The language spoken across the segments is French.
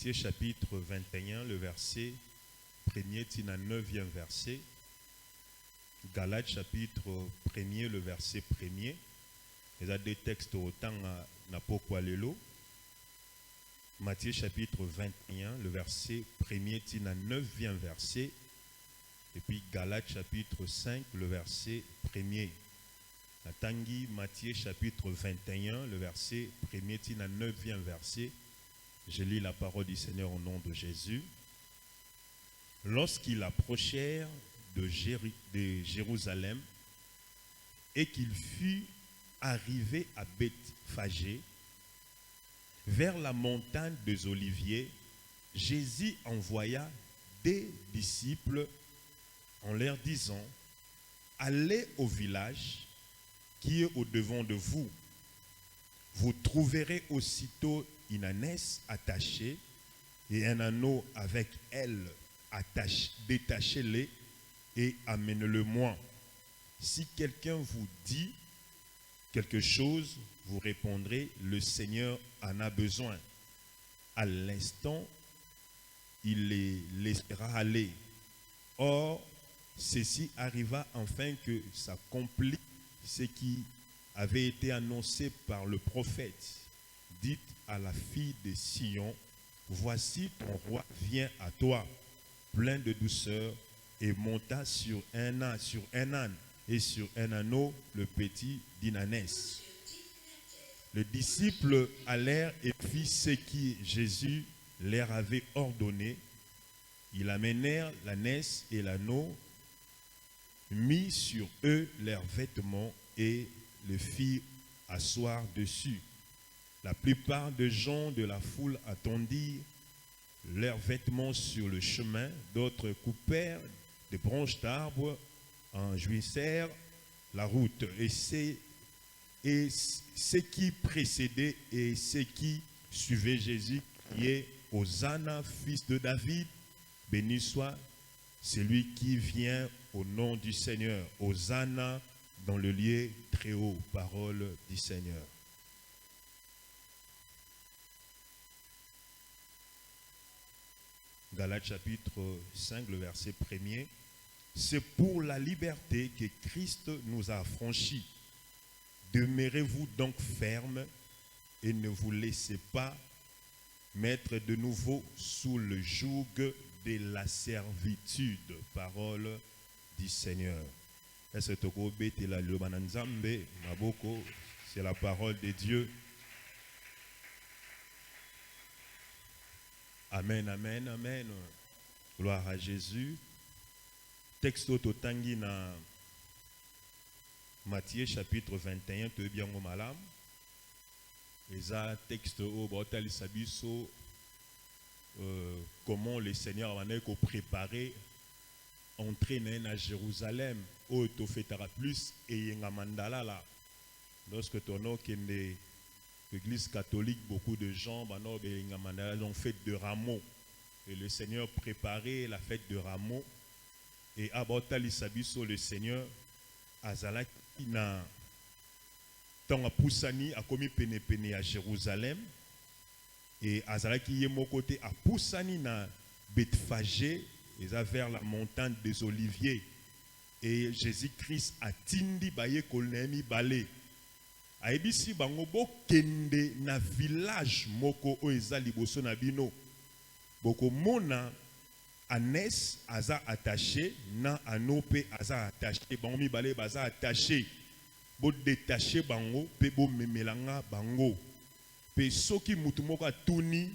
Matthieu chapitre 21, le verset 1er, tina 9e verset. Galates chapitre 1er, le verset 1er. Il y a des textes autant na pokwa lelo. Matthieu chapitre 21, le verset 1er, tina 9e verset. Et puis Galates chapitre 5, le verset 1er. Natangi Matthieu chapitre 21, le verset 1er, tina 9e verset. Je lis la parole du Seigneur au nom de Jésus. Lorsqu'ils approchèrent de Jérusalem et qu'il fut arrivé à Bethphagée, vers la montagne des Oliviers, Jésus envoya des disciples en leur disant: allez au village qui est au-devant de vous. Vous trouverez aussitôt une ânesse attachée et un anneau avec elle détachez-les et amenez-le-moi. Si quelqu'un vous dit quelque chose, vous répondrez: le Seigneur en a besoin. À l'instant, il les laissera aller. Or, ceci arriva afin que s'accomplisse ce qui avait été annoncé par le prophète. Dites à la fille de Sion: voici ton roi vient à toi, plein de douceur, et monta sur un âne et sur un anneau, le petit d'une ânesse. Les disciples allèrent et firent ce que Jésus leur avait ordonné. Ils amenèrent l'ânesse et l'anneau, mis sur eux leurs vêtements et le firent asseoir dessus. La plupart des gens de la foule attendirent leurs vêtements sur le chemin, d'autres coupèrent des branches d'arbres, en jouissèrent la route. Et ce qui précédait et ce qui suivait Jésus, qui est Hosanna, fils de David, béni soit celui qui vient au nom du Seigneur. Hosanna dans le lieu très haut, parole du Seigneur. Galates chapitre 5, le verset 1er. C'est pour la liberté que Christ nous a affranchis. Demeurez-vous donc fermes et ne vous laissez pas mettre de nouveau sous le joug de la servitude. Parole du Seigneur. C'est la parole de Dieu. Amen, amen, amen. Gloire à Jésus. Texte totangi na Matthieu chapitre 21, tu es bien au malam. Et ça, texte au Botali Sabiso, comment le Seigneur va nous préparer entraîner à Jérusalem. Au to fêtera plus et y a mandala là. Lorsque tu as que l'Église catholique, beaucoup de gens ont fête de rameaux. Et le Seigneur préparait la fête de rameaux. Et à Botali Sabiso, le Seigneur, Azalaki na tant à Poussani, a commis pene à Jérusalem. Et Azalaki yé mon côté à Poussani na Bethphagée, et ça vers la montagne des Oliviers. Et Jésus-Christ a tindi baye kolnemi balé. Aibisi bango bo kende na village moko o eza liboso na bino. Boko mona ânesse aza attaché na anope aza attaché bango mi balé baza attaché. Bo détaché bango pe bo memelanga bango. Pe soki mutu moko atuni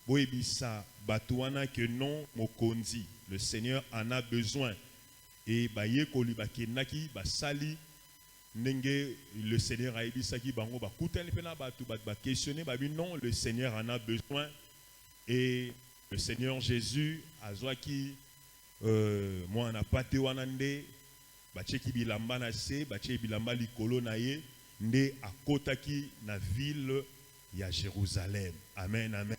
bo ebisa batuana que non mokonzi. Le Seigneur en a besoin. Et baye koli bakenaki basali Nenge, le Seigneur a dit ça qui bango ba kutani pena ba tu ba questionner ba non, le Seigneur en a besoin. Et le Seigneur Jésus a zoaki moi na pate wanande ba cheki bilamba na se ba cheki bilamba likolo na ye nde akotaki na ville ya Jérusalem. Amen, amen.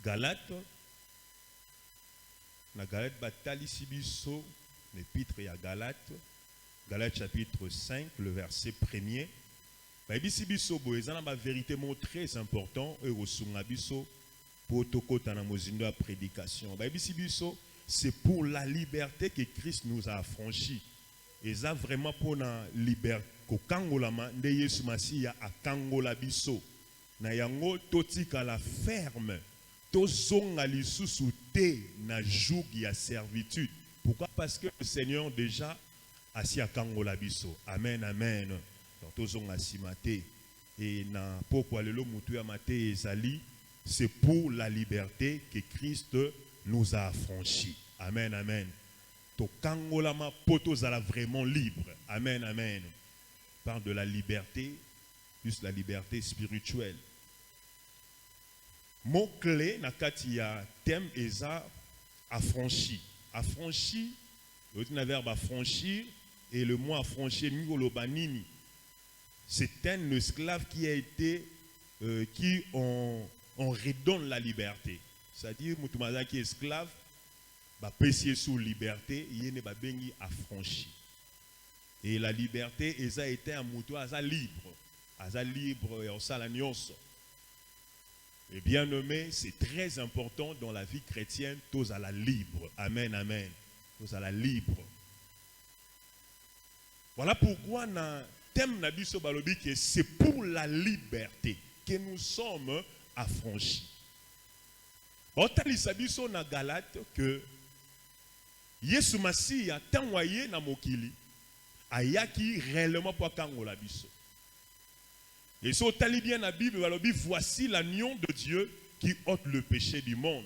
Galate na Galate batali sibiso l'épître à Galates, Galates chapitre 5, le verset 1er. Bayebisi biso boye eza na ba vérité mo très important et osunga biso pour tokota na mozindo ya prédication. Bayebisi biso c'est pour la liberté que Christ nous a affranchis. Eza vraiment pour na liberté ko kangolama nde Yesu Masiya akangola biso. Na yango totika la ferme. Tozonga lisusu te na joug ya servitude. Pourquoi? Parce que le Seigneur déjà asi akangola biso. Amen, amen. Donc tozonga simate et na pokwa lelo mutu ya mate ezali, c'est pour la liberté que Christ nous a affranchis. Amen, amen. To kangolama poto zala vraiment libre. Amen, amen. Parle de la liberté, plus la liberté spirituelle. Mot clé na kati ya thème eza affranchi. Affranchi, le verbe affranchir et le mot affranchir ngolobanini. C'est un esclave qui a été on redonne la liberté. C'est-à-dire mutumaza qui est esclave ba pesier sous liberté, yene ba bengi affranchi. Et la liberté eza été un mutu aza libre. Aza libre et osala nyonso. Et bien nommé, c'est très important dans la vie chrétienne, tous à la libre. Amen, amen. Tous à la libre. Voilà pourquoi dans le thème Nabiso Balobi, c'est pour la liberté que nous sommes affranchis. Otali sabiso na Galate que Yesu Masiya tanwaye na mokili ayaki réellement pour kangola biso. Et si on lit bien la Bible, voici l'agneau de Dieu qui ôte le péché du monde.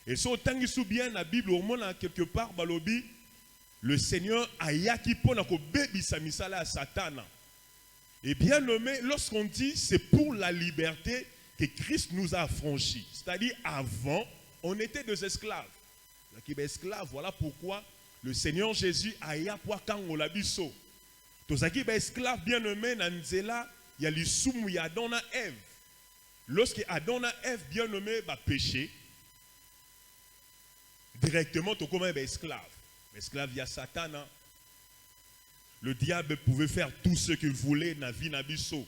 Et si on lit bien la Bible, au moins quelque part, le Seigneur a yaki pona ko bebi sa misala à Satan. Et bien nommé, lorsqu'on dit c'est pour la liberté que Christ nous a affranchis. C'est-à-dire avant, on était des esclaves. Esclaves, voilà pourquoi le Seigneur Jésus a yaki pour kangola biso. Tozaki ba esclaves bien nommé nanzela. Il y a l'issoumu, il y a Adam et Ève. Lorsque Adam et Ève, bien nommé, péché, directement, tu comme esclave. Esclave, il y a Satan. Le diable pouvait faire tout ce qu'il voulait dans la vie nabiso.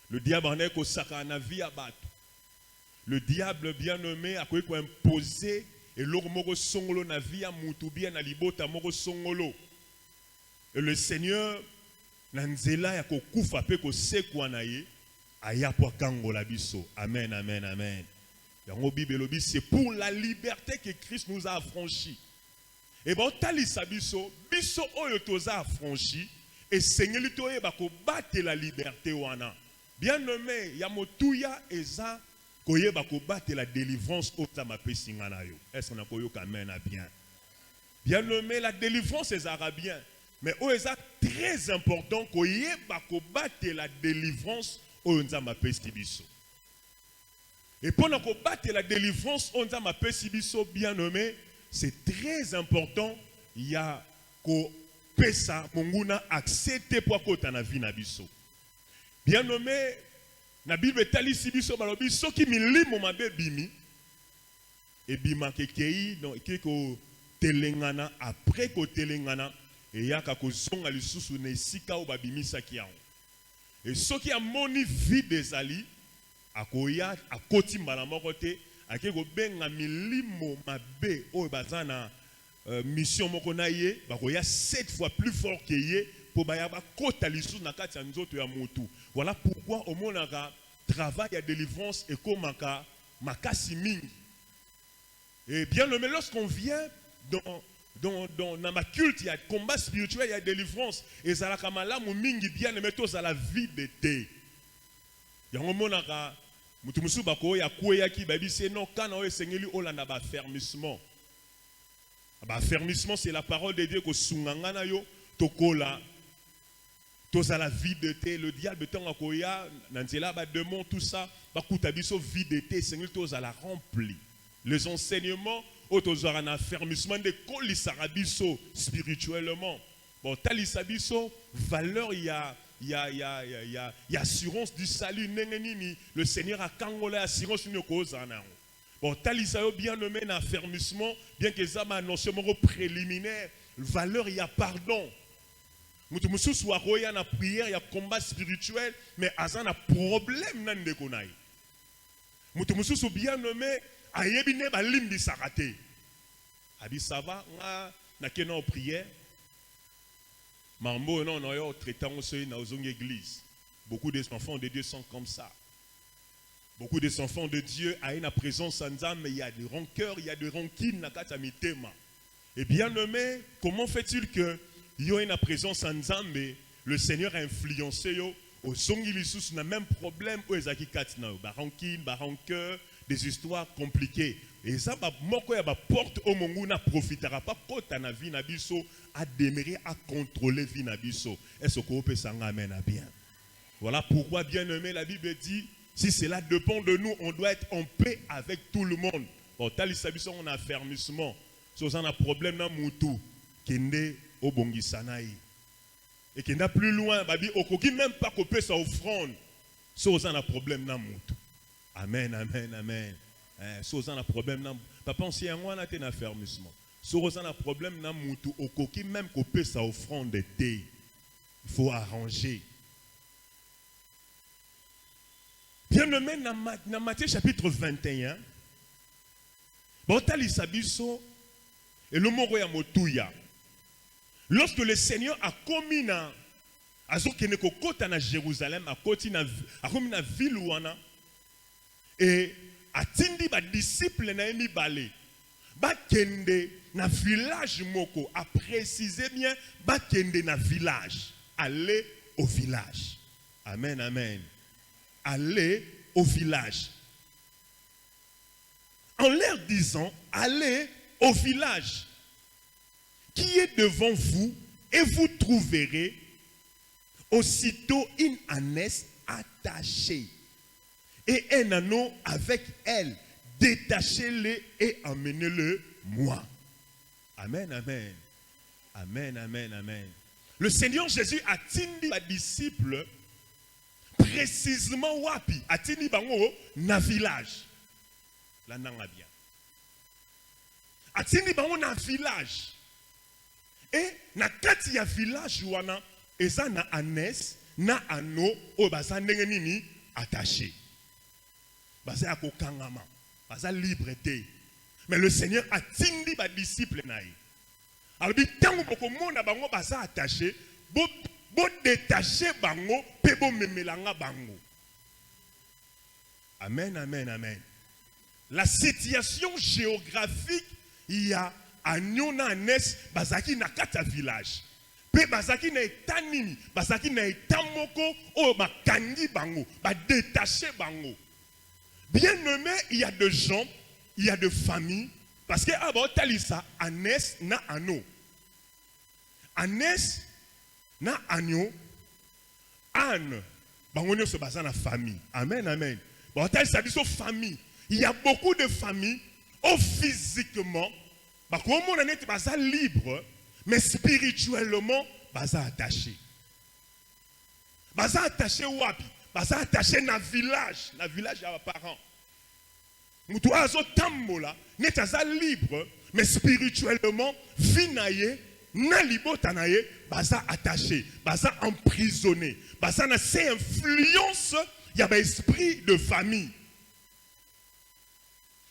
Le diable en est qu'au sakana vie à battre. Le diable, bien nommé, a quoi imposer et l'ormoro songolo na vie à moutoubi na libota moro songolo. Et le Seigneur nanzela ya kokufa pe ko sekwa na ye aya po kangola biso. Amen, amen, amen. Yango Bible bi c'est pour la liberté que Christ nous a affranchis. Et bon talisa biso biso oyo toza affranchis et sengeli to yeba ko battre la liberté wana. Bien nommé ya motuya eza ko yeba ko battre la délivrance ota mapesi ngana yo. Est-ce qu'on a koyoka amen à bien? Bien nommé la délivrance des arabiens. Mais c'est très important qu'on y ait battre la délivrance au Nzamba Pesibiso. Et pendant qu'on batte la délivrance au Nzamba Pesibiso, bien nommé, c'est très important. Il y a qu'on pesa monguna accepter pour côté na vie nabiso. Bien nommé, na Bible tali sibiso balobi soki milimo mabe bimi et bima kekei donc keko telengana après ko telengana. Et yaka kozonga lisusu na esika o babimisa ki yango. Et soki amoni vie des ali akoya akoti mbala moko te akeko benga milimo mabe o bazana mission moko na ye bakoya 7 fois plus fort que ye pour baya ba kota lisusu na kati ya nzoto ya mutu. Voilà pourquoi au monaka travail à délivrance et komaka makasi mingi. Et bien le mais lorsqu'on vient dans ma culte, il y a combat spirituel, il y a délivrance. Et ça la kamala mingi bien le métos à la vie de thé. Il y a un monaka mutumusu bako ya kuya ki baby c'est non kana o sengeli olanda ba fermissement. Ba fermissement c'est la parole de Dieu ko sungangana yo tokola. Tous à la vie de thé, le diable tanga koya nanzela ba démon tout ça ba kutabiso vie de thé sengeli tous à la rempli. Les enseignements autour un affermissement de kolisarabiso spirituellement. Bon, talisabiso, valeur, il y a assurance du salut. Le Seigneur a kangolé assurance une cause en a. Bon, talisayo bien nommé un affermissement, bien que ça m'a annoncé mon préliminaire, valeur, il y a pardon. Mutu mususu wa roya na prière, il y a combat spirituel, mais azan a problème nan de konai. Mutu mususu bien nommé, ayebine ba limbi sakate. Abi ça va, na kena en prière. Mambo non no yo traitant aussi na ozong église. Beaucoup des enfants de Dieu sont comme ça. Beaucoup des enfants de Dieu a une présence en âme, mais il y a des rancœurs, il y a des rancunes na kata mitema. Et bien nommé, comment fait-il que il y a une présence en Zambé, le Seigneur a influencé yo au Zongilissus n'a même problème aux Ezaki Katina, barankin, barancœur, des histoires compliquées. Et ça va moko ya ba porte au mongu na profitera pas kota na vie na biso à démérer à contrôler vie na biso. Est-ce que peut s'en amène à bien? Voilà pourquoi bien aimé la Bible dit si cela dépend de nous, on doit être en paix avec tout le monde. Bon, talisabiso on a affermissement. Si on a un problème na mutu kende au bongisanaï. Et qui n'a plus loin, babi okoki même pas couper sa offrande. Si on a un problème na mutu. Amen, amen, amen. Si on a un problème na papa on s'y en a un affermissement. Si on a un problème na mutu okoki même couper sa offrande de thé. Il faut arranger. Bien aimé dans Matthieu chapitre 21. Bon talisabiso et le mot ya motuya. Lorsque le Seigneur a commis na azokene kota na Jérusalem a koti na ville wana et atindi ba disciple na emi balé ba kende na village moko a précisé bien ba kende na village, aller au village. Amen, amen. Aller au village. En leur disant allez au village qui est devant vous, et vous trouverez aussitôt une ânesse attachée et un anneau avec elle. Détachez-le et emmenez-le moi. Amen, amen. Amen, amen, amen. Le Seigneur Jésus a tindi les disciples précisément wapi, a tindi bango na village. La nanga bien. A tindi bango na village. Et na kati ya village wana eza na ânesse na anneau o baza ndenge nini attaché. Baza ko kangama, baza liberté. Mais le Seigneur a tindi ba disciple na ye. Alors bi tango boko mona bango baza attaché, bo détacher bango pe bo memelanga bango. Amen, amen, amen. La situation géographique, il y a agneau na ânesse bazaki na kata village. Pe bazaki na etanini, bazaki na etamoko o bakangi bango, ba détacher bango. Bien nommé, il y a de gens, il y a de familles parce que aba talisa ânesse na anneau. Ânesse na agneau, âne bango nyo se baza na famille. Amen, amen. Ba talisa biso famille. Il y a beaucoup de familles où physiquement comme on est baza libre, mais spirituellement, baza attaché. Baza attaché wapi? Baza attaché na village ya parents. Mutu azo tambola, net aza libre, mais spirituellement, vinaye, na libota naye, baza attaché, baza emprisonné, baza na ces influences, y a ba esprit de famille.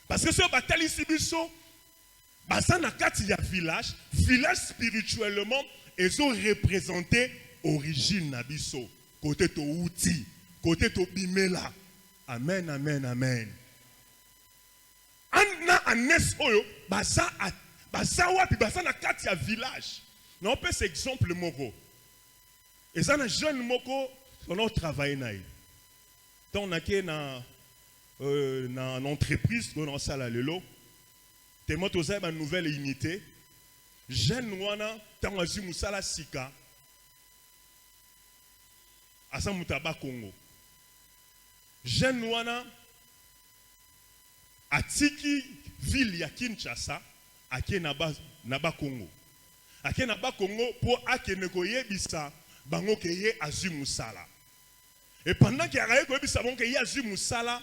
Parce que ce batali sibiso Basa na kati ya village spirituellement, ils ont représenté origine na biso, côté to outi, côté to bimela. Amen, amen, amen. Anna ânesse oyo, basa wapi, basa na kati ya village. Non, on peut cet exemple moko. Et ça na jeune moko, on a travaillé na y. Tant on a qui na entreprise, on a ça là lelo. Tellement tu as une nouvelle unité. Jeune wana tangazi musala sika. Asa mutaba Congo. Jeune wana atiki ville ya Kinshasa ake naba Congo. Ake naba Congo pour akene koyebisa bango keye azu musala. Et pendant qu'il y a koyebisa bango keye azu musala,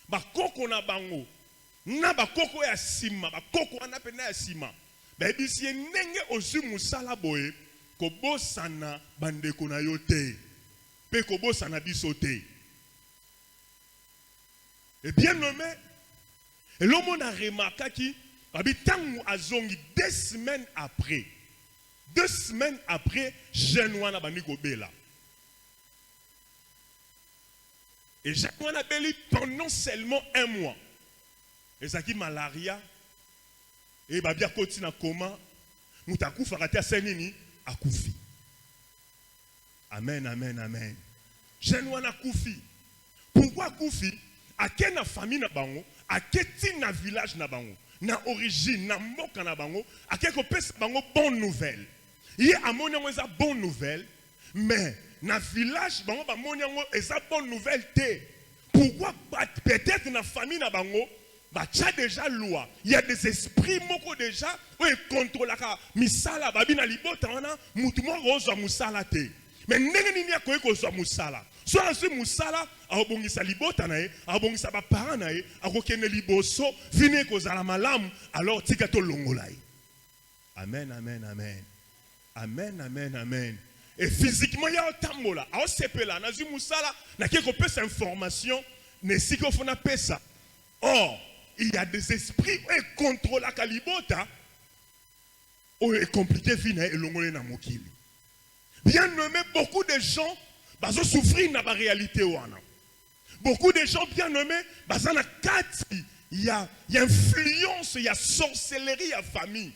ba koko na bango na bakoko ya sima bakoko wana pena ya sima ba ebisi ndenge ozu musala boye kobosana bandeko na yo te pe kobosana biso te. Et bien nommé, et l'homme a remarqué qu'il habitant à Zongi 2 semaines après, 2 semaines après, Jeanouana Baniko Bela. Et Jeanouana Beli pendant seulement 1 mois. Et ça qui malaria, et babia koti na koma, mutaku farate a senini, a koufi. Amen, amen, amen. Jeanouana koufi. Pourquoi koufi? À quelle famille na bango, à quel na village na bango, na origine, na mboka na bango, à quel pèse bango bonne nouvelle. Il y a un moyen où bonne nouvelle, mais na village bango ba moyen où eza bonne nouvelle té. Pourquoi peut-être na famille na bango ba tcha déjà loi. Il y a des esprits moko déjà où ils contrôlent la misala babina libota wana mutu mo rozo musala té. Mais ndenge nini ya koyeko zo musala. Soit ce musala a obongisa libota nae, a obongisa ba parents nae, a kokene liboso, vine kozala malamu, alors tikato longolai. Amen, amen, amen. Amen, amen, amen. Et physiquement, il y a un tambola. A osepela, na zi musala, na keko pesa information, ne siko fona pesa. Or, il y a des esprits qui contrôlent la calibota, ou est compliqué vine et longolai na mokili. Bien nommé, beaucoup de gens bazo souffrir na ba réalité wana. Beaucoup de gens bien nommés bazana kati il y a influence, il y a sorcellerie, il y a famille.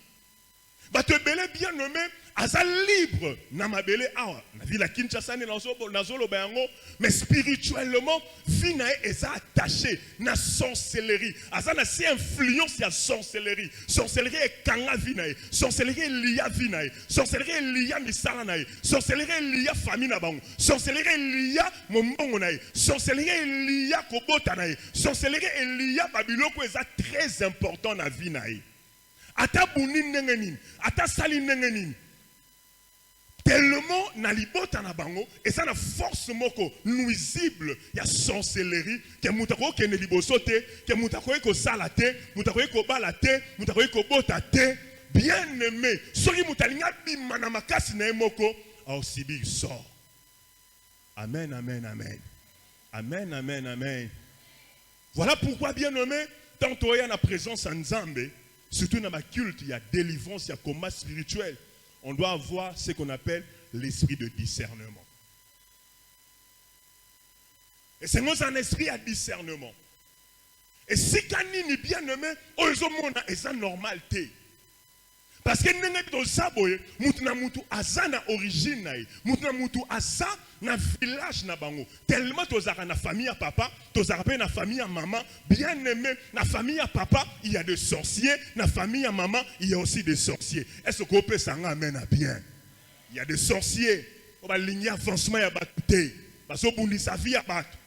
Ba te belé bien nommé aza libre na mabele awa na villa Kinshasa na zolo bango, mais spirituellement vina eza attaché na sorcellerie. Azana si influence, il y a sorcellerie. Sorcellerie est kanga vina, sorcellerie liée vina, sorcellerie liée misala na, sorcellerie liée famille na bango, sorcellerie liée mombongo na, sorcellerie liée kobota na, sorcellerie liée babiloko eza très important na vina. Ata buni nengenin, ata sali nengenin. Tellement na libota na bango et ça na force moko nuisible ya sorcellerie que mutako kene liboso te que mutako ko salate mutako ko balate mutako ko bota te bien aimé soki mutalinga bima na makasi na moko a aussi bi sort. Amen, amen, amen. Amen, amen, amen. Voilà pourquoi bien aimé tant qu'il y a la présence en Nzambe, surtout dans ma culte, il y a délivrance, il y a combat spirituel. On doit avoir ce qu'on appelle l'esprit de discernement. Et c'est un esprit à discernement. Et si kanini bien nommé, c'est normal. Parce que mutu na mutu asa na origine, mutu na mutu asa na village na bango. Tellement tozara na famille à papa, tozara na famille à maman, bien aimé, na famille à papa, il y a des sorciers, na famille à maman, il y a aussi des sorciers. Est-ce qu'on peut s'en amener à bien? Il y a des sorciers, on va ligner avancement à battre, parce qu'on bundi sa vie à battre.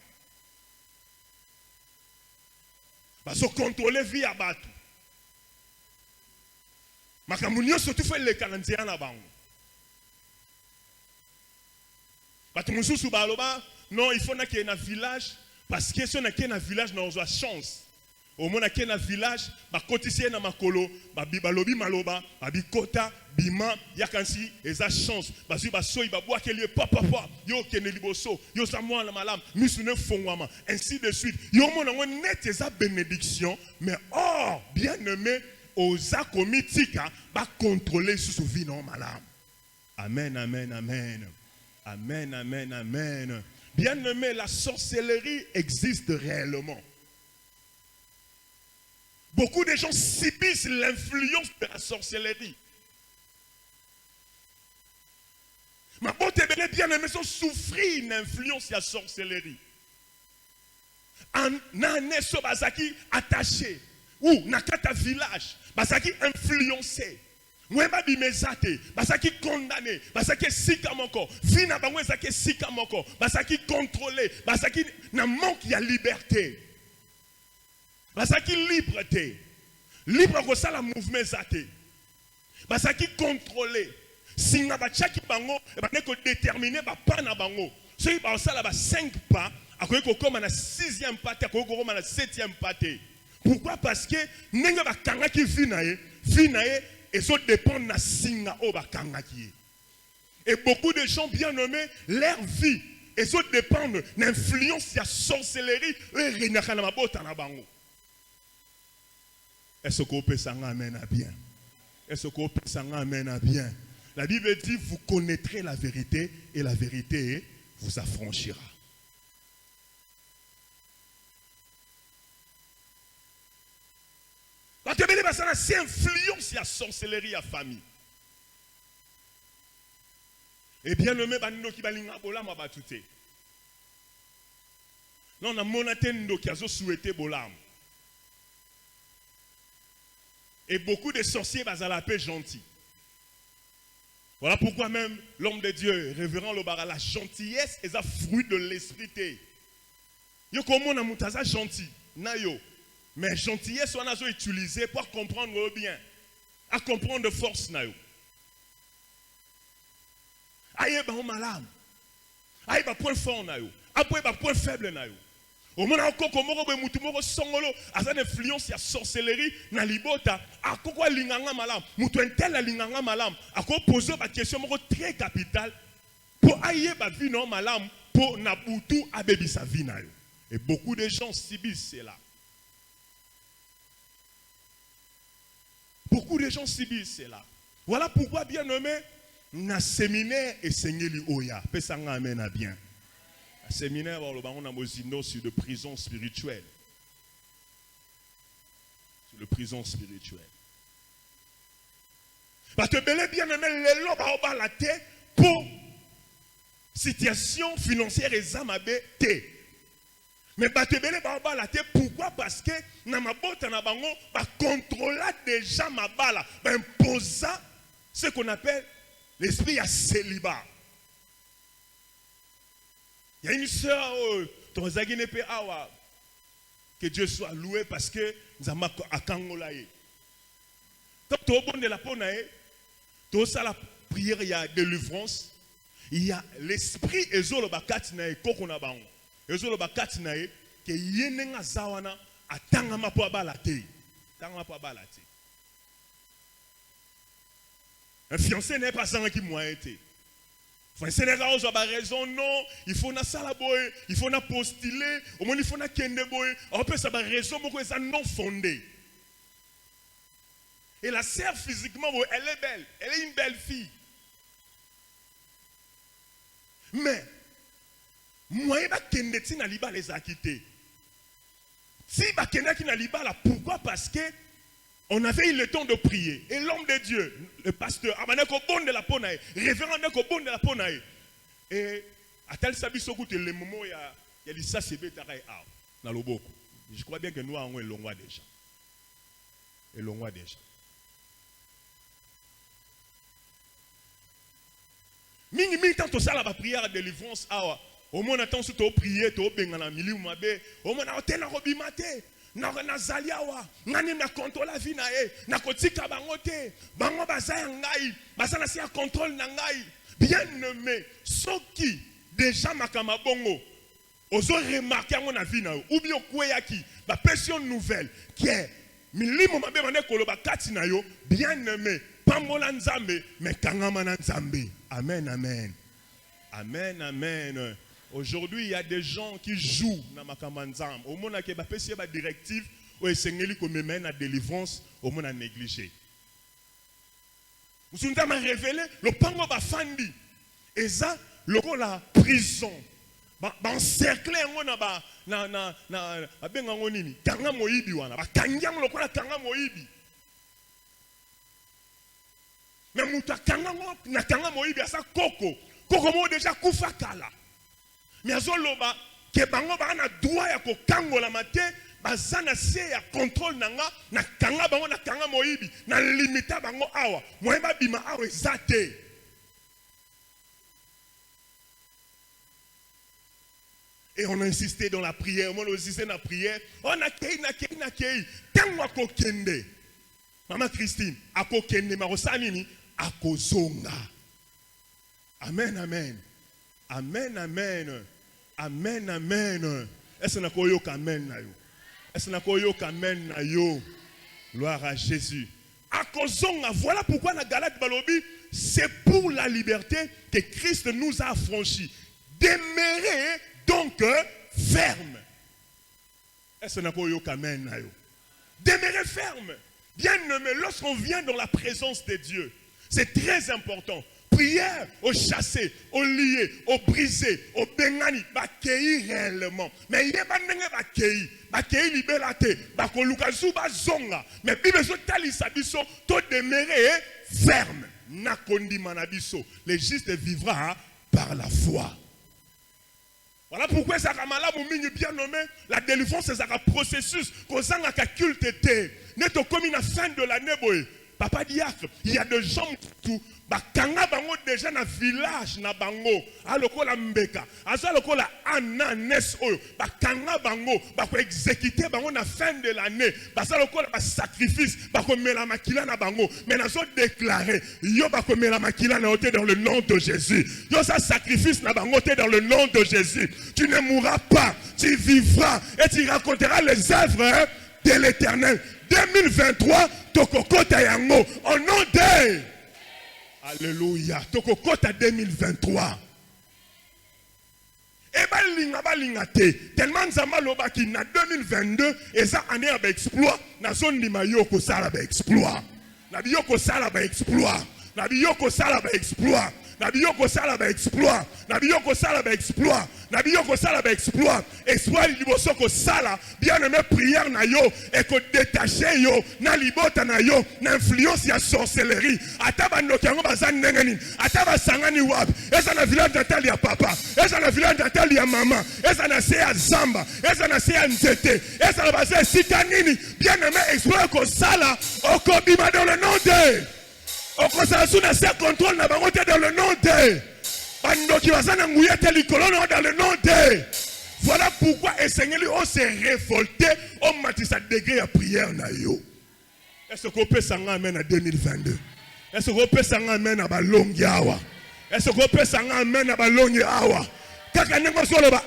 Parce qu'on contrôle vie à battre. Makamunyo surtout fait le calendrier na bango. Batumususu baloba non il faut na qu'il y ait un village parce que si on a qu'il y ait un village na on a chance. Au moins na qu'il y ait un village ba kotisie na makolo ba bibalobi maloba ba bikota bima yakansi eza chance bazu ba soyi ba boa kelie papa yo kene liboso yo samwa na malam misune fongwama ainsi de suite. Yo mona on net eza bénédiction mais or bien aimé oza komitika ba contrôler sous vie non malade. Amen, amen, amen. Amen, amen, amen. Bien aimé, la sorcellerie existe réellement. Beaucoup de gens subissent l'influence de la sorcellerie. Ma bonne bien aimé, sont souffrir une influence de la sorcellerie. En ane so bazaki attaché ou nakata village bazaki influencé. Mweba bimezate, basaki condamné, basaki sika moko, vina bango ezaki sika moko, basaki contrôlé, basaki na manque ya liberté. Basaki liberté. Libre ko sala mouvement zate. Basaki contrôlé. Singa bachaki bango, e ba neko déterminer ba pa na bango. Soki ba sala ba 5 pas, akoyi ko koma na 6e pas, akoyi ko koma na 7e pas. Pourquoi? Parce que nenga ba kanga ki vinae, et ça dépend de singa o bakangaki. Et beaucoup de gens bien nommés, leur vie, et ça dépend de l'influence de la sorcellerie. Est-ce qu'on peut s'en amener à bien? Est-ce qu'on peut s'en amener à bien? La Bible dit, vous connaîtrez la vérité et la vérité vous affranchira. Quand tu as c'est influence la sorcellerie à famille. Et bien nommé, qui va bola ma batute. Non, on a monatendo qui a souhaité bolam. Et beaucoup de sorciers vont la paix gentil. Voilà pourquoi même l'homme de Dieu, révérend Lobara, la gentillesse est un fruit de l'esprit. Yo comment on a moutaza gentil, nayo. Mais gentillesse on a utilisé pour comprendre bien, à comprendre de force nayo. Aïe ba malam, aïe ba point fort nayo, après ba point faible nayo. Au moment où on a mutumoro songolo, azan influence ya sorcellerie na libota, a quoi linganga malam, mutu entel la linganga malam, a quoi poser ba question moko très capitale pour aïe ba vie non malam pour na butu abebi sa vie nayo. Et beaucoup de gens subissent cela. Beaucoup de gens subissent cela. Voilà pourquoi bien nommé, na séminaire et seigneli oya, pesanga amena bien. Un séminaire, on a sur de prison spirituelle. Sur de prison spirituelle. Parce que bel et bien aimé, les lois va la tête pour situation financière et zamabé té. Mais parce que bel et bien la tête, pourquoi? Parce que na mabota na bango va contrôler déjà ma bala, va imposer ce qu'on appelle l'esprit à célibat. Il y a une sœur, que Dieu soit loué parce que nous avons à Kangolaye. Quand tu es au bon de la ponae, tu as la prière, il y a délivrance, il y a l'esprit et le bakatinae, kokonabango. Et le bakatinae, que yenenga zawana, a tangama po abalate. Tangama po abalate. Un fiancé n'est pas un qui m'a été. Il faut avoir raison, non. Il faut na salaboy, il faut na postuler, au moins il faut na kende boy. On peut savoir raison, mais ça non fondé. Et la sœur physiquement, elle est belle, elle est une belle fille. Mais moi, je kende ti na liba les a quittés. Si ba kende ki na liba là, pourquoi? Parce que on avait eu le temps de prier. Et l'homme de Dieu, le pasteur, Amaneko bon de la Ponae, révérend Neko bon de la Ponae. Et à tel sabi sokoute le moment il y a l'issa sebe taray a dans le boko. Je crois bien que nous avons un long déjà. Et long déjà. Mingi tant to sala ba prière de délivrance awa. Au moins attend sous to prier to bengana milieu mabe. Au moins na tena robimate. Na zaliawa ngani na contrôle la vie na e na kotika bango te bango bazaya ngai bazana si contrôle na ngai bien aimé soki déjà makama bongo ozo remarquer ngo na vie na ou bien kweyaki ba pression nouvelle qui est milimo mabe mane koloba kati na yo bien aimé pambola nzambe mais kangama na nzambe. Amen amen amen amen. Aujourd'hui, il y a des gens qui jouent dans ma campagne. Au monde qui a des directives, ou essayent de mène la délivrance, au monde a négligé. Vous avez révélé le pango va fandi. Et ça, le la prison. Encerclé na bengango nini. Kanga moibi wana. Kangyang le la kanga moibi. Mais muta kanga na kanga moibi asa koko. Koko mo déjà kufa kala. Mais azoloba ke bango ba na droit ya ko kangola mate bazana se ya contrôle nanga na kanga bango na kanga moibi na limita bango awa moyeba bima awa ezate. Et on a insisté dans la prière, on a insisté dans la prière, on a kei tango ko kende. Maman Christine, ako kende marosanini akozonga. Amen amen. Amen amen. Amen, amen. Est-ce que vous avez amen na yo? Est-ce que vous avez amen na yo? Gloire à Jésus. Akozonga, voilà pourquoi na Galate balobi c'est pour la liberté que Christ nous a affranchis. Demeurez donc ferme. Est-ce que vous avez demeurez ferme. Bien-aimé, lorsqu'on vient dans la présence de Dieu, c'est très important. Prière au chassé, au lié, au brisé, au bengani, bakei réellement. Mais il y a pas de bakei libérate, bakolukazu bazonga. Mais Bible tali sabiso, to demeurer ferme. Nakondi manabiso. Le juste vivra par la foi. Voilà pourquoi ça a malade, bien nommé, la délivrance, c'est un processus qu'on a un culte. N'est comme une fin de l'année, papa diacre, il y a des gens tout. Bakanga bango déjà na village na bango alokola mbeka aza lokola ananes oyo bakanga bango bako exécuter bango na fin de l'année basa lokola ba sacrifice bako mela makila na bango mais nazo déclarer yo bako mela makila na ote dans le nom de Jésus yo sa sacrifice na bango te dans le nom de Jésus tu ne mourras pas tu vivras et tu raconteras les œuvres de l'Éternel 2023 tokokota yango au nom de Alléluia. Tokokota 2023. Et tellement nzamba lobaki na 2022 et ça année à exploit na zone di mayoko sala ba exploit. Na biyoko sala ba exploit. Na biyoko sala ba exploit. Na biyoko sala ba exploit. Na biyoko sala ba exploit. Na biyoko sala ba exploit. Exploit liboso ko sala bien aimé prière na yo et ko détacher yo na libota na yo na influence ya sorcellerie. Ataba ndokiango bazani nengeni. Ataba sangani wap. Eza na village natal ya papa. Eza na village natal ya maman. Eza na se ya zamba. Eza na se ya nzete. Eza na base sika nini. Bien aimé exploit ko sala okobima dans le nom de au consensus de contrôle n'a pas dans le nom de Bandoki Wasana Mouyete Likolono dans le nom de. Voilà pourquoi le Seigneur s'est révolté au matissa degré à prière na yo. Est-ce qu'on peut s'en amener à 2022? Est-ce qu'on peut s'en amener à Balongiawa? Est-ce qu'on peut s'en amener à Balongiawa?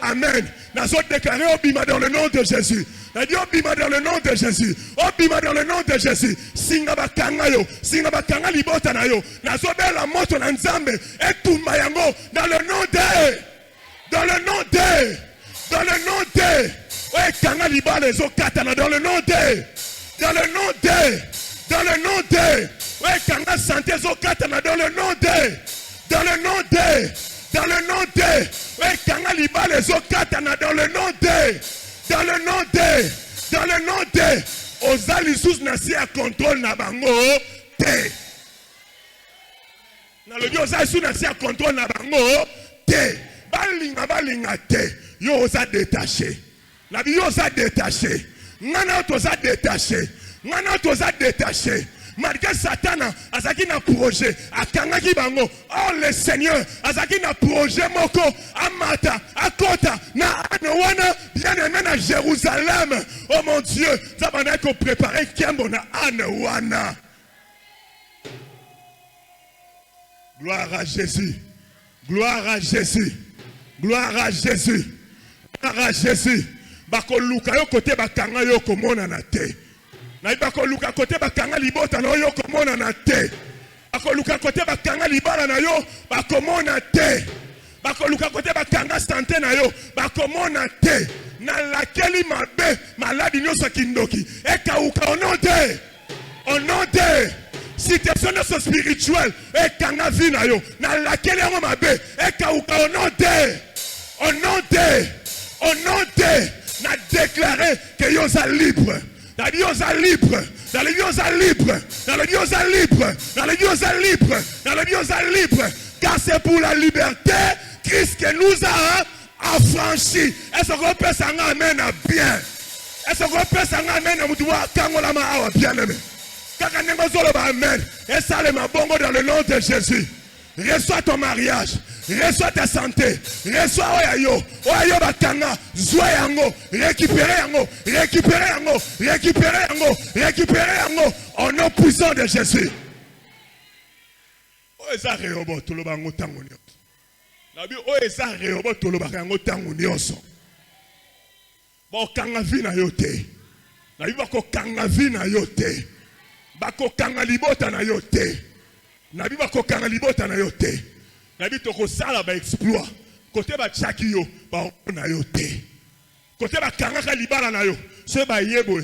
Amen. Nous avons déclaré au bima dans le nom de Jésus. Nous avons bima dans le nom de Jésus. Au bima dans le nom de Jésus. Singaba kangayo, singaba kanga libota na yo. Nous avons la moto na nzambe et tout mayango dans le nom de, dans le nom de, dans le nom de. Ouais kanga liba les okatana dans le nom de, dans le nom de, dans le nom de. Ouais kanga santé okatana dans le nom de, dans le nom de. Dans le nom de, oui, kanga liba les okatana dans le nom de, dans le nom de, dans le nom de, aux alisous nasi à contrôle na bango te. Na le dio aux alisous nasi à contrôle na bango te. Balinga te. Yo osa détaché. Na bi yo osa détaché. Ngana osa détaché. Ngana osa détaché. Malgré Satan, Azaki na projet, Akangaki bango, oh le Seigneur, Azaki na projet moko, Amata, Akota, na Anawana, bien aimé na Jérusalem. Oh mon Dieu, ça va être préparé Kiambo na Anawana. Gloire à Jésus, gloire à Jésus, gloire à Jésus, gloire à Jésus. Bako luka yo kote bakanga yo komona na te. Na ibako luka kote bakanga libota na yo komona na te. Bako luka kote bakanga libala na yo bakomona te. Bako luka kote bakanga santé na yo bakomona te. Na lakeli mabe maladi nyoso kindoki eka uka onode. Onode. Situation spirituelle eka nga vi na yo na lakeli yango mabe eka uka onode. Onode. Onode. Na déclaré que yo sa libre. Dans le Dieu libre, dans le Dieu libre, dans le Dieu libre, dans le Dieu libre, dans le Dieu libre, car c'est pour la liberté Christ qui nous a affranchis. Est-ce qu'on peut s'en amener bien? Est-ce qu'on peut s'en amener à Moutoua Kangolama Awa bien aimé? Amen. Et ça le mabongo dans le nom de Jésus. Reçois ton mariage. Reçois ta santé. Reçois Oyayo. Oyayo Bakanga. Zoyango. Récupérez yango. Récupérez yango. Récupérez yango. Récupérez yango. Au nom puissant de Jésus. Oeza reobo toloba ngo tango nyonso. Nabi oeza reobo toloba ngo tango nyonso. Ba kanga vina yote. Nabi ba ko kanga vina yote. Ba ko kanga libota na yote. nabi bakokanga libota na yo te nabi tokosala ba exploit côté ba tchaki yo ba na yo te côté ba kangaka libala na yo se ba yebo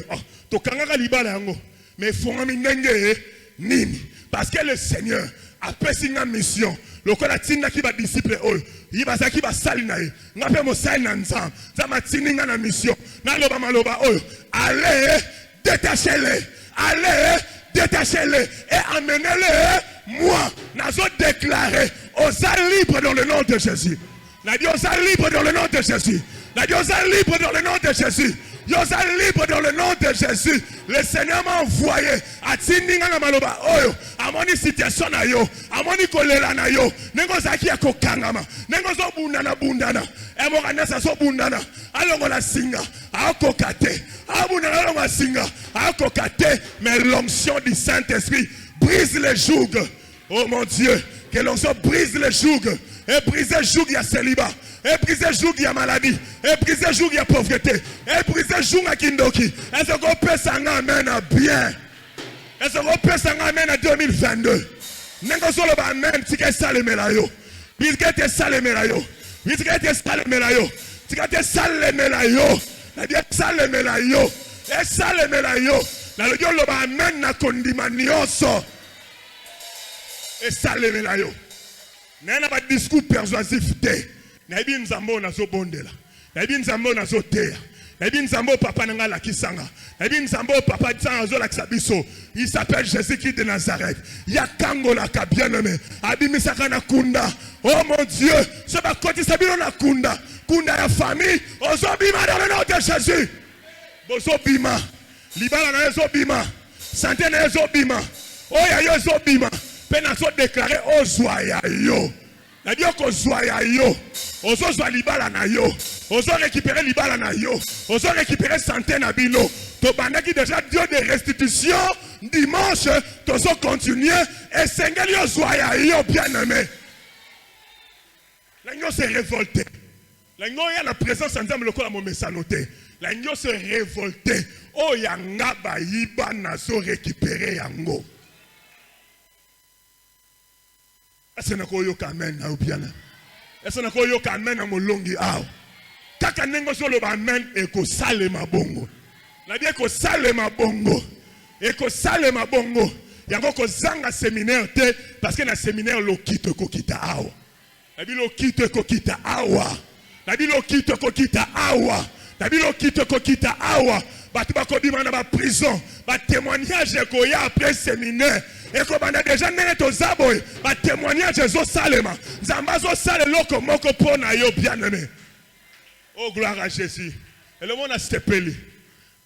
tokangaka libala yango mais fongami ndenge nini parce que le Seigneur a pesi nga mission lokola tinda ki ba disciple oyo yibaza ki ba sali na ye ngape mo sali na nzam za matini nga na mission na loba maloba oyo allez détachez-les et amenez-les moi nazo déclarer aux âmes libres dans le nom de Jésus nadio aux âmes libres dans le nom de Jésus nadio aux âmes libres dans le nom de Jésus Yosa libre dans le nom de Jésus. Le Seigneur m'a envoyé à Tindinga na maloba oyo. Amoni situation na yo. Amoni kolera na yo. Nengo zaki ya kokangama. Nengo zo bundana. Emo kanasa so bundana. Alongo la singa. Akokate. Abundana alongo la singa. Akokate. Mais l'onction du Saint-Esprit brise les jougs. Oh mon Dieu. Que l'onction brise les jougs. Et brise les jougs, il y a célibat. Et briser joug il y a maladie. Et briser joug il y a pauvreté. Et briser joug il y a kindoki. Et ce qu'on peut s'en amener à bien. Et ce qu'on peut s'en amener à 2022. Nengo solo ba amen tika sale melayo. Biske te sale melayo. Biske te sale melayo. Tika te sale melayo. La dia sale melayo. Et sale melayo. La lo lo ba amen na kondima nyonso. Et sale melayo. Nena ba discours persuasif te. Naibi nzambo na zo bondela. Naibi nzambo na zo teya. Naibi nzambo papa nanga la kisanga. Naibi nzambo papa tsanga zo la kisabiso. Il s'appelle Jésus-Christ de Nazareth. Ya kango la ka bien-aimé. Abimisaka na kunda. Oh mon Dieu, ce ba koti sabilo na kunda. Kunda ya famille, ozo bima dans le nom de Jésus. Bozo bima. Libala na zo bima. Santé na zo bima. Oya yo zo bima. Pena zo déclarer ozwa yo. Nadio ko zoya yo. Ozo zwa libala na yo. Ozo récupérer libala na yo. Ozo récupérer santé na bino. To bandaki déjà Dieu de restitution dimanche. Tozo continuer et Seigneur yo zoya yo bien-aimé. L'agneau s'est révolté. L'agneau y a la présence ensemble le corps à mon messanoté. L'agneau s'est révolté. Oh yanga ba yiba nazo récupérer yango. Est-ce que vous amen na bien? Est-ce que vous amen na molongi aw? Kaka nengo solo ba amen e ko sale mabongo. Na bien ko sale mabongo. E ko sale mabongo. Yango ko zanga séminaire te parce que na séminaire lo kite ko kita aw. Na bi lo kite ko kita awa. Na bi lo kite ko kita awa. Na bi lo kite ko kita awa. Batu ba ko bima na ba prison. Ba témoignage ko ya après séminaire. Et comme on a déjà net aux abois, ma témoignage est au salema. Zambazo sale loko moko pona yo bien-aimé. Oh gloire à Jésus. Et le monde a stepeli.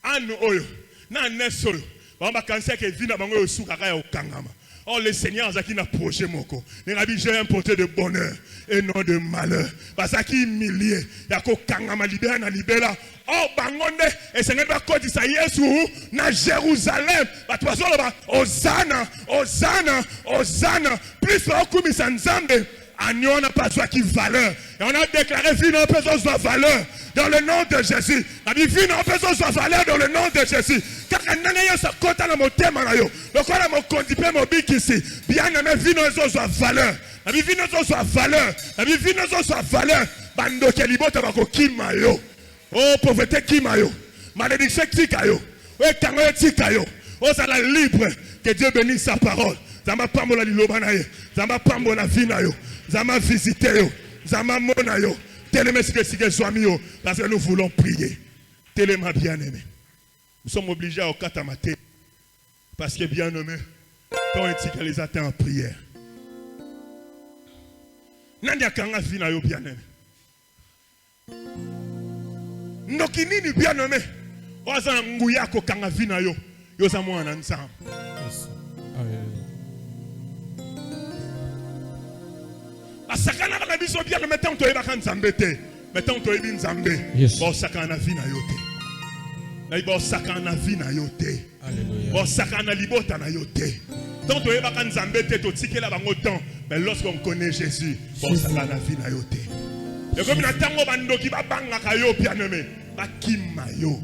Anu oyo. Na nesolo. Bamba kanse ke vina bango yo sukaka ya okangama. Oh le Seigneur a qui n'a projet moko. Ne rabi j'ai un porté de bonheur et non de malheur. Parce qu'il humilié. Yako kangama libera na libera. Oh bangonde et Seigneur va kodisa Yesu na Jérusalem. Batwazo ba Hosanna, Hosanna, Hosanna. Plus okumisa nzambe. Agnon n'a pas qui valeur. Et on a déclaré vie n'a pas soit valeur dans le nom de Jésus. La vie n'a pas soit valeur dans le nom de Jésus. Car on a sa côté dans mon thème là yo. Donc on a mon condipé mon bic ici. Bien aimé vie n'a soit valeur. La vie n'a soit valeur. La vie n'a soit valeur. Bando kelibota bako kimayo. Oh pauvreté kimayo. Malédiction kikayo. Oh kangoyo tikayo. Oh ça la libre. Que Dieu bénisse sa parole. Zama pambola liloba na ye. Zama pambola vie na yo. Zama visiter yo. Zama mona yo. Télémé ce que soit mis yo. Parce que nous voulons prier. Téléma bien-aimé. Nous sommes obligés à katamate. Parce que bien-aimé, quand on les attend en prière. Nandia kanga vie na yo bien-aimé. Nokini ni bien-aimé. Oza nguya ko kanga vie na yo. Yo za mwana nzambe. Sakana na biso bien mettons to eba kan zambete mettons to ebi nzambe bo sakana vina yote na bo sakana vina yote alléluia bo sakana libota na yote tant to eba kan zambete to tikela bango temps mais lorsqu'on connaît Jésus bo sakana vina yote et comme na tango bandoki ba banga ka yo bien-aimé ba kimma yo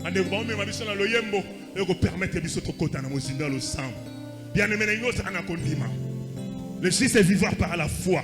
ande bo me mabiso na loyembo e ko permettre biso to kota na mozinda lo sam bien-aimé na yo sakana kondima Le juste est vivre par la foi.